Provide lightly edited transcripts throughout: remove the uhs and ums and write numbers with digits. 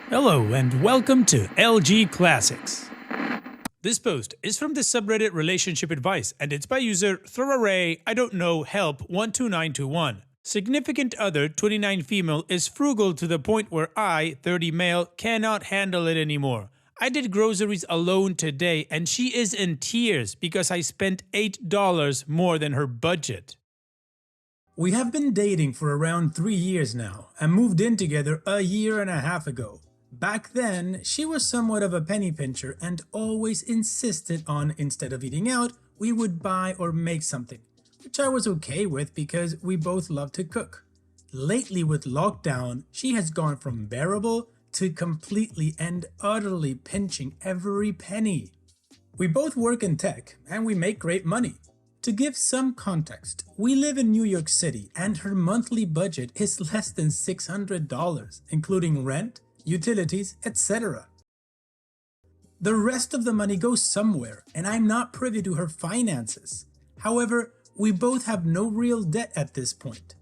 Hello and welcome to LG Classics. This post is from the subreddit Relationship Advice and it's by user throwaway I don't know help 12921. Significant other 29 female is frugal to the point where I 30 male cannot handle it anymore. I did groceries alone today and she is in tears because I spent $8 more than her budget. We have been dating for around 3 years now and moved in together a year and a half ago. Back then, she was somewhat of a penny pincher and always insisted on, instead of eating out, we would buy or make something, which I was okay with because we both love to cook. Lately with lockdown, she has gone from bearable to completely and utterly pinching every penny. We both work in tech and we make great money. To give some context, we live in New York City and her monthly budget is less than $600, including rent, utilities, etc. The rest of the money goes somewhere and I'm not privy to her finances. However, we both have no real debt at this point.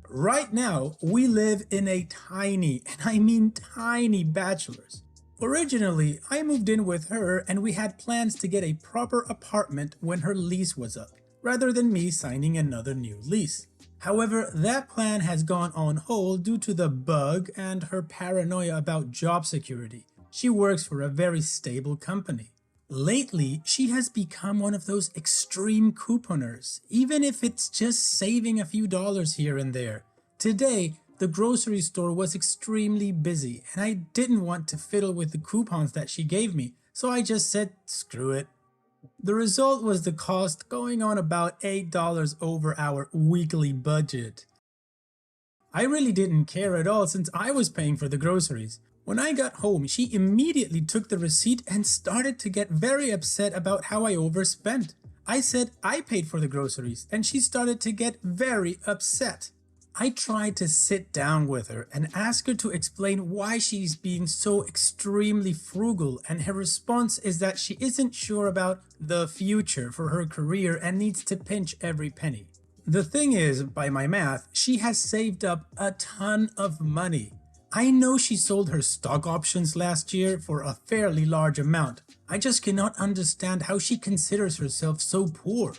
Right now, we live in a tiny, and I mean tiny bachelor's. Originally, I moved in with her and we had plans to get a proper apartment when her lease was up, rather than me signing another new lease. However, that plan has gone on hold due to the bug and her paranoia about job security. She works for a very stable company. Lately, she has become one of those extreme couponers, even if it's just saving a few dollars here and there. Today, the grocery store was extremely busy and I didn't want to fiddle with the coupons that she gave me, so I just said screw it. The result was the cost going on about $8 over our weekly budget. I really didn't care at all since I was paying for the groceries. When I got home, she immediately took the receipt and started to get very upset about how I overspent. I said I paid for the groceries and she started to get very upset. I tried to sit down with her and ask her to explain why she's being so extremely frugal, and her response is that she isn't sure about the future for her career and needs to pinch every penny. The thing is, by my math, she has saved up a ton of money. I know she sold her stock options last year for a fairly large amount. I just cannot understand how she considers herself so poor.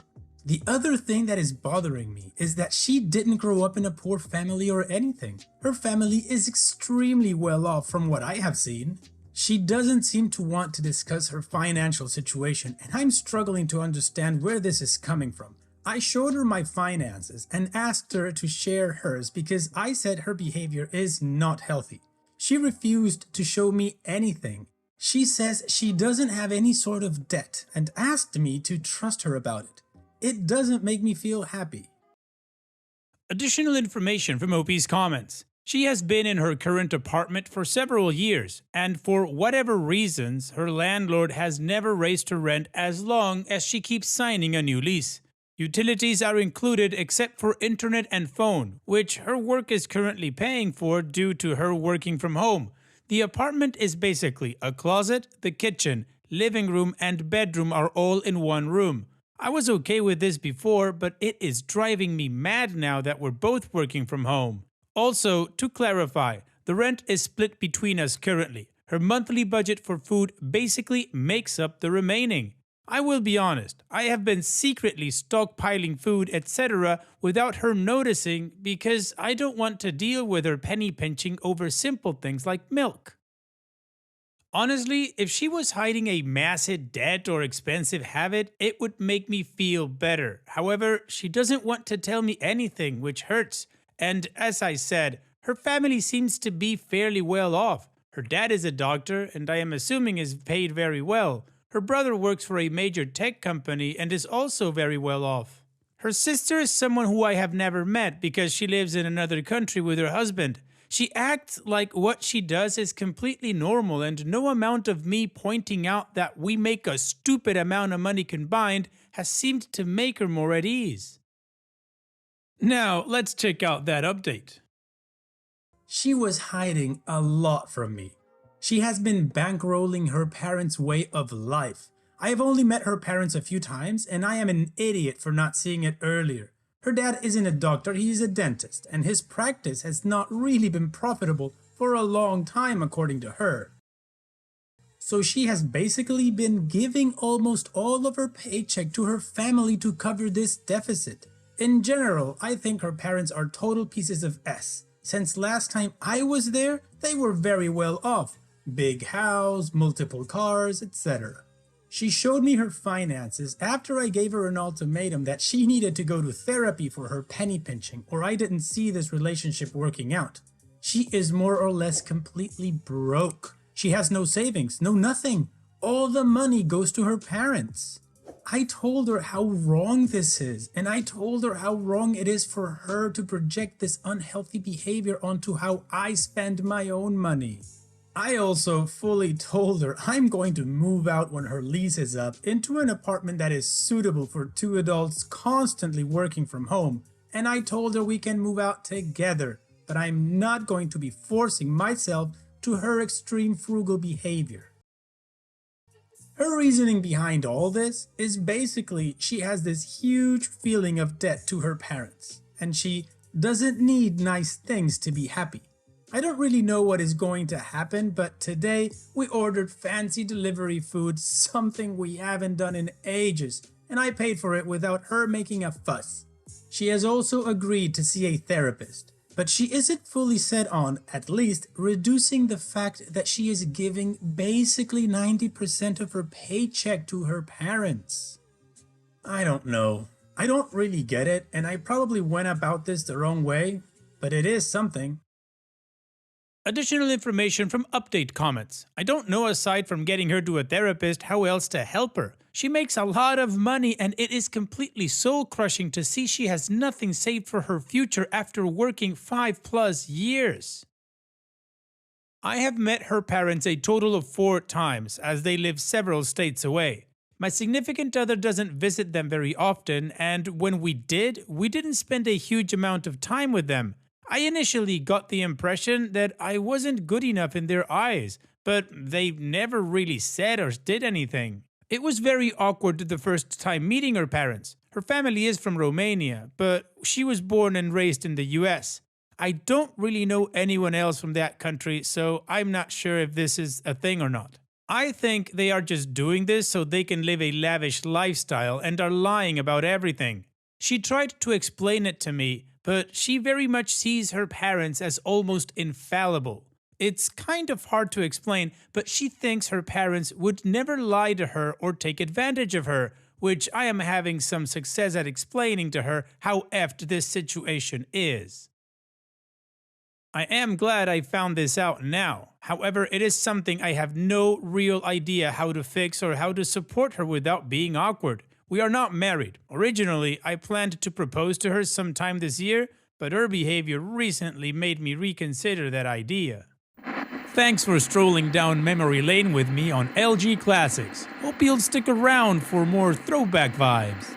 The other thing that is bothering me is that she didn't grow up in a poor family or anything. Her family is extremely well off from what I have seen. She doesn't seem to want to discuss her financial situation and I'm struggling to understand where this is coming from. I showed her my finances and asked her to share hers because I said her behavior is not healthy. She refused to show me anything. She says she doesn't have any sort of debt and asked me to trust her about it. It doesn't make me feel happy. Additional information from OP's comments. She has been in her current apartment for several years, and for whatever reasons, her landlord has never raised her rent as long as she keeps signing a new lease. Utilities are included except for internet and phone, which her work is currently paying for due to her working from home. The apartment is basically a closet, the kitchen, living room, and bedroom are all in one room. I was okay with this before, but it is driving me mad now that we're both working from home. Also, to clarify, the rent is split between us currently. Her monthly budget for food basically makes up the remaining. I will be honest, I have been secretly stockpiling food etc. without her noticing because I don't want to deal with her penny pinching over simple things like milk. Honestly, if she was hiding a massive debt or expensive habit, it would make me feel better. However, she doesn't want to tell me anything, which hurts. And as I said, her family seems to be fairly well off. Her dad is a doctor and I am assuming is paid very well. Her brother works for a major tech company and is also very well off. Her sister is someone who I have never met because she lives in another country with her husband. She acts like what she does is completely normal and no amount of me pointing out that we make a stupid amount of money combined has seemed to make her more at ease. Now, let's check out that update. She was hiding a lot from me. She has been bankrolling her parents' way of life. I have only met her parents a few times and I am an idiot for not seeing it earlier. Her dad isn't a doctor, he is a dentist, and his practice has not really been profitable for a long time, according to her. So she has basically been giving almost all of her paycheck to her family to cover this deficit. In general, I think her parents are total pieces of S. Since last time I was there, they were very well off. Big house, multiple cars, etc. She showed me her finances after I gave her an ultimatum that she needed to go to therapy for her penny pinching, or I didn't see this relationship working out. She is more or less completely broke. She has no savings, no nothing. All the money goes to her parents. I told her how wrong this is, and I told her how wrong it is for her to project this unhealthy behavior onto how I spend my own money. I also fully told her I'm going to move out when her lease is up into an apartment that is suitable for two adults constantly working from home, and I told her we can move out together, but I'm not going to be forcing myself to her extreme frugal behavior. Her reasoning behind all this is basically she has this huge feeling of debt to her parents, and she doesn't need nice things to be happy. I don't really know what is going to happen, but today we ordered fancy delivery food, something we haven't done in ages, and I paid for it without her making a fuss. She has also agreed to see a therapist, but she isn't fully set on, at least, reducing the fact that she is giving basically 90% of her paycheck to her parents. I don't know. I don't really get it, and I probably went about this the wrong way, but it is something. Additional information from update comments. I don't know, aside from getting her to a therapist, how else to help her. She makes a lot of money, and it is completely soul-crushing to see she has nothing saved for her future after working 5+ years. I have met her parents a total of 4 times, as they live several states away. My significant other doesn't visit them very often, and when we did, we didn't spend a huge amount of time with them. I initially got the impression that I wasn't good enough in their eyes, but they never really said or did anything. It was very awkward the first time meeting her parents. Her family is from Romania, but she was born and raised in the US. I don't really know anyone else from that country, so I'm not sure if this is a thing or not. I think they are just doing this so they can live a lavish lifestyle and are lying about everything. She tried to explain it to me, but she very much sees her parents as almost infallible. It's kind of hard to explain, but she thinks her parents would never lie to her or take advantage of her, which I am having some success at explaining to her how effed this situation is. I am glad I found this out now. However, it is something I have no real idea how to fix or how to support her without being awkward. We are not married. Originally, I planned to propose to her sometime this year, but her behavior recently made me reconsider that idea. Thanks for strolling down memory lane with me on LG Classics. Hope you'll stick around for more throwback vibes.